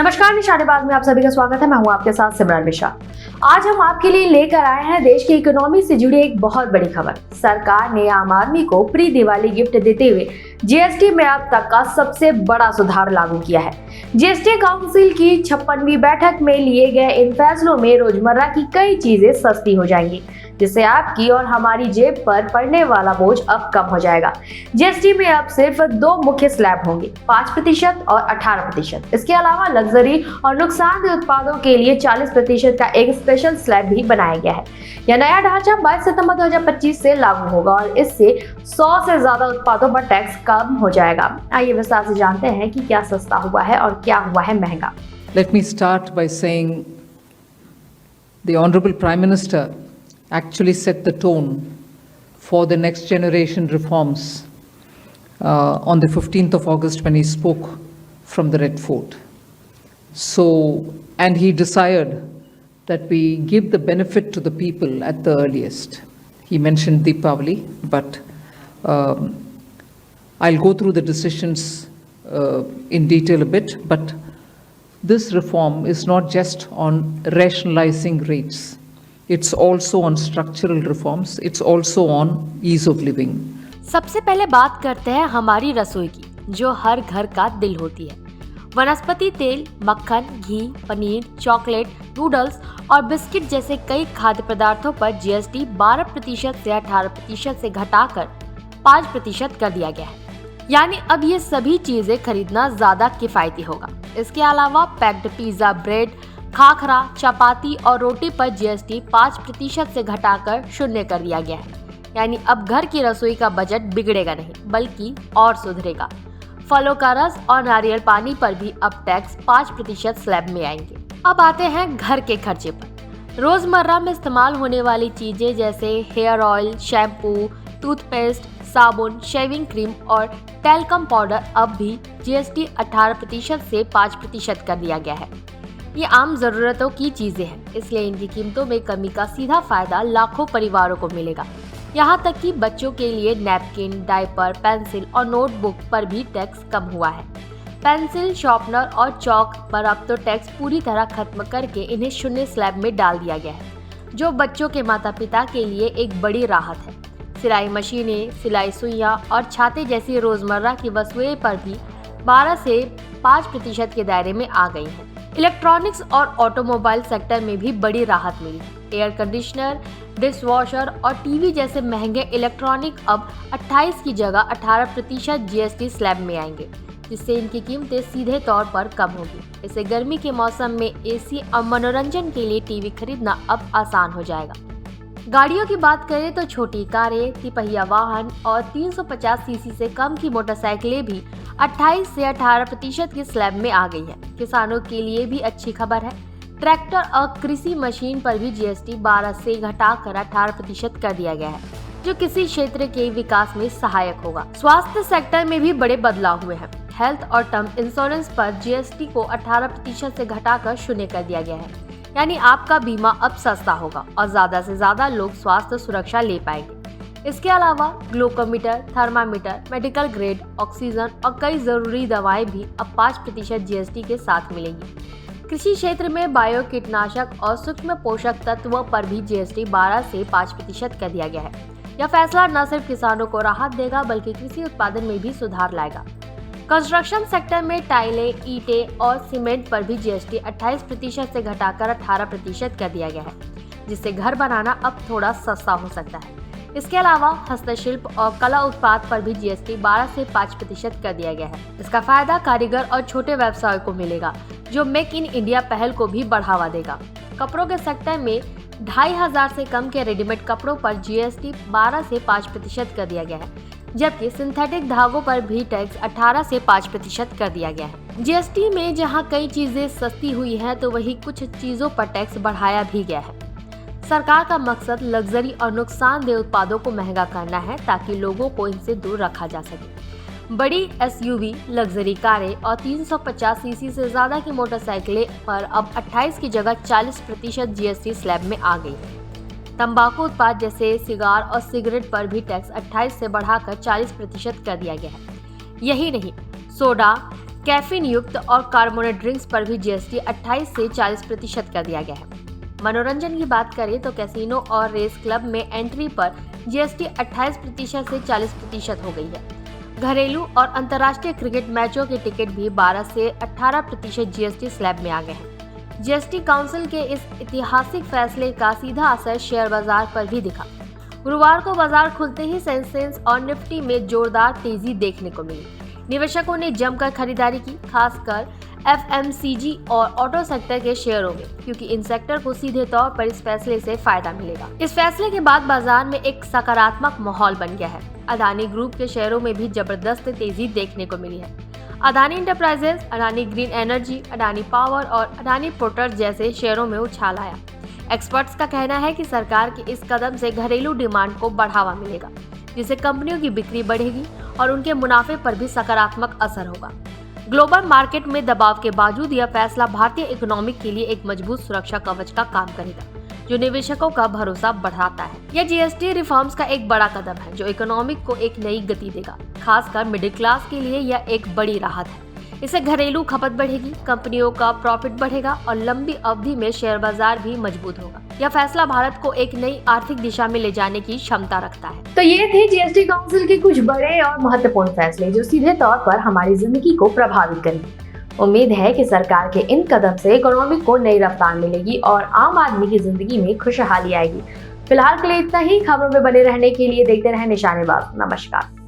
नमस्कार, निशानेबाज में आप सभी का स्वागत है। मैं हूं आपके साथ सिमरन मिश्रा। आज हम आपके लिए लेकर आए हैं देश की इकोनॉमी से जुड़ी एक बहुत बड़ी खबर। सरकार ने आम आदमी को प्री दिवाली गिफ्ट देते हुए जीएसटी में अब तक का सबसे बड़ा सुधार लागू किया है। जीएसटी काउंसिल की 56वीं बैठक में लिए गए इन फैसलों में रोजमर्रा की कई चीजें सस्ती हो जाएंगी, जिससे आपकी और हमारी जेब पर पड़ने वाला बोझ अब कम हो जाएगा। जीएसटी में अब सिर्फ दो मुख्य स्लैब होंगे, 5% और 18%। इसके अलावा लग्जरी और नुकसानदेह उत्पादों के लिए 40% का एक स्पेशल स्लैब भी बनाया गया है। यह नया ढांचा 22 सितंबर 2025 से लागू होगा और इससे 100 से ज्यादा उत्पादों पर टैक्स कम हो जाएगा। आइए विस्तार से जानते हैं कि क्या सस्ता हुआ है और क्या हुआ है महंगा। Let me start by saying the Honorable Prime Minister actually set the tone for the next generation reforms on the 15th of August when he spoke from the Red Fort. And he desired that we give the benefit to the people at the earliest. He mentioned Deepavali, but I'll go through the decisions in detail a bit, but this reform is not just on rationalizing rates. It's also on structural reforms. It's also on ease of living. सबसे पहले बात करते हैं हमारी रसोई की, जो हर घर का दिल होती है। वनस्पति तेल, मक्खन, घी, पनीर, चॉकलेट, नूडल्स और बिस्किट जैसे कई खाद्य पदार्थों पर जीएसटी 12% से 18% से घटाकर 5% कर दिया गया है। यानी अब ये सभी चीजें खरीदना ज्यादा किफायती होगा। इसके अलावा पैक्ड पिज्जा, ब्रेड, खाखरा, चपाती और रोटी पर जीएसटी 5% से घटाकर 0 कर दिया गया है। यानी अब घर की रसोई का बजट बिगड़ेगा नहीं, बल्कि और सुधरेगा। फलों का रस और नारियल पानी पर भी अब टैक्स 5% स्लैब में आएंगे। अब आते हैं घर के खर्चे पर। रोजमर्रा में इस्तेमाल होने वाली चीजें जैसे हेयर ऑयल, शैम्पू, टूथपेस्ट, साबुन, शेविंग क्रीम और टैल्कम पाउडर अब भी जीएसटी 18% से 5% कर दिया गया है। ये आम जरूरतों की चीजें हैं, इसलिए इनकी कीमतों में कमी का सीधा फायदा लाखों परिवारों को मिलेगा। यहाँ तक कि बच्चों के लिए नैपकिन, डायपर, पेंसिल और नोटबुक पर भी टैक्स कम हुआ है। पेंसिल, शार्पनर और चौक पर अब तो टैक्स पूरी तरह खत्म करके इन्हें 0 स्लैब में डाल दिया गया है, जो बच्चों के माता पिता के लिए एक बड़ी राहत है। सिलाई मशीनें, सिलाई सुइयां और छाते जैसी रोजमर्रा की वस्तुएं पर भी 12 से 5% के दायरे में आ गई हैं। इलेक्ट्रॉनिक्स और ऑटोमोबाइल सेक्टर में भी बड़ी राहत मिली। एयर कंडीशनर, डिशवॉशर और टीवी जैसे महंगे इलेक्ट्रॉनिक अब 28 की जगह 18% जीएसटी स्लैब में आएंगे, जिससे इनकी कीमतें सीधे तौर पर कम होगी। इससे गर्मी के मौसम में एसी और मनोरंजन के लिए टीवी खरीदना अब आसान हो जाएगा। गाड़ियों की बात करें तो छोटी कारें, तिपहिया वाहन और 350 सीसी से कम की मोटरसाइकिलें भी 28 से 18% की स्लैब में आ गई है। किसानों के लिए भी अच्छी खबर है। ट्रैक्टर और कृषि मशीन पर भी जीएसटी 12 से घटाकर 18% कर दिया गया है, जो किसी क्षेत्र के विकास में सहायक होगा। स्वास्थ्य सेक्टर में भी बड़े बदलाव हुए हैं। हेल्थ और टर्म इंश्योरेंस पर जीएसटी को 18% से घटाकर 0 कर दिया गया है। यानी आपका बीमा अब सस्ता होगा और ज्यादा से ज्यादा लोग स्वास्थ्य सुरक्षा ले पाएंगे। इसके अलावा glucometer, thermometer, medical grade oxygen और कई जरूरी दवाएं भी अब 5% जीएसटी के साथ मिलेंगी। कृषि क्षेत्र में बायो कीटनाशक और सूक्ष्म पोषक तत्वों पर भी जीएसटी 12 से 5% कर दिया गया है। यह फैसला न सिर्फ किसानों को राहत देगा, बल्कि कृषि उत्पादन में भी सुधार लाएगा। कंस्ट्रक्शन सेक्टर में टाइलें, ईंटें और सीमेंट पर भी जीएसटी 28% से घटाकर 18% कर दिया गया है, जिससे घर बनाना अब थोड़ा सस्ता हो सकता है। इसके अलावा हस्तशिल्प और कला उत्पाद पर भी जीएसटी 12 से 5% कर दिया गया है। इसका फायदा कारीगर और छोटे व्यवसाय को मिलेगा, जो मेक इन इंडिया पहल को भी बढ़ावा देगा। कपड़ों के सेक्टर में 2500 से कम के रेडीमेड कपड़ों पर जीएसटी 12 से 5% कर दिया गया है, जबकि सिंथेटिक धागों पर भी टैक्स 18 से 5% कर दिया गया है। जीएसटी में जहां कई चीजें सस्ती हुई हैं, तो वहीं कुछ चीजों पर टैक्स बढ़ाया भी गया है। सरकार का मकसद लग्जरी और नुकसानदेह उत्पादों को महंगा करना है, ताकि लोगों को इनसे दूर रखा जा सके। बड़ी एसयूवी, लग्जरी कारें और 350 सीसी से ज्यादा की मोटरसाइकिलें पर अब 28 की जगह 40% जीएसटी स्लैब में आ गई है। तंबाकू उत्पाद जैसे सिगार और सिगरेट पर भी टैक्स 28 से बढ़ाकर 40% कर दिया गया है। यही नहीं, सोडा, कैफीन युक्त और कार्बोनेट ड्रिंक्स पर भी जीएसटी 28 से 40% कर दिया गया है। मनोरंजन की बात करें तो कैसीनो और रेस क्लब में एंट्री पर जीएसटी 28% से 40% हो गई है। घरेलू और अंतर्राष्ट्रीय क्रिकेट मैचों के टिकट भी 12 से 18% जीएसटी स्लैब में आ गए हैं। जीएसटी काउंसिल के इस ऐतिहासिक फैसले का सीधा असर शेयर बाजार पर भी दिखा। गुरुवार को बाजार खुलते ही सेंसेक्स और निफ्टी में जोरदार तेजी देखने को मिली। निवेशकों ने जमकर खरीदारी की, खासकर एफएमसीजी और ऑटो सेक्टर के शेयरों में, क्योंकि इन सेक्टर को सीधे तौर पर इस फैसले से फायदा मिलेगा। इस फैसले के बाद बाजार में एक सकारात्मक माहौल बन गया है। अडानी ग्रुप के शेयरों में भी जबरदस्त तेजी देखने को मिली है। Adani enterprises, Adani green energy, Adani power और अडानी पोर्ट्स जैसे शेयरों में उछाल आया। एक्सपर्ट्स का कहना है कि सरकार के इस कदम से घरेलू डिमांड को बढ़ावा मिलेगा, जिससे कंपनियों की बिक्री बढ़ेगी और उनके मुनाफे पर भी सकारात्मक असर होगा। ग्लोबल मार्केट में दबाव के बावजूद यह फैसला भारतीय इकोनॉमी के लिए एक मजबूत सुरक्षा कवच का काम करेगा, जो निवेशकों का भरोसा बढ़ाता है। यह जीएसटी रिफॉर्म्स का एक बड़ा कदम है, जो इकोनॉमी को एक नई गति देगा। खासकर मिडिल क्लास के लिए यह एक बड़ी राहत है। इससे घरेलू खपत बढ़ेगी, कंपनियों का प्रॉफिट बढ़ेगा और लंबी अवधि में शेयर बाजार भी मजबूत होगा। यह फैसला भारत को एक नई आर्थिक दिशा में ले जाने की क्षमता रखता है। तो ये थे जीएसटी काउंसिल के कुछ बड़े और महत्वपूर्ण फैसले, जो सीधे तौर पर हमारी जिंदगी को प्रभावित करेंगे। उम्मीद है कि सरकार के इन कदम से इकोनॉमी को नई रफ्तार मिलेगी और आम आदमी की जिंदगी में खुशहाली आएगी। फिलहाल के लिए इतना ही। खबरों में बने रहने के लिए देखते रहें निशानेबाज। नमस्कार।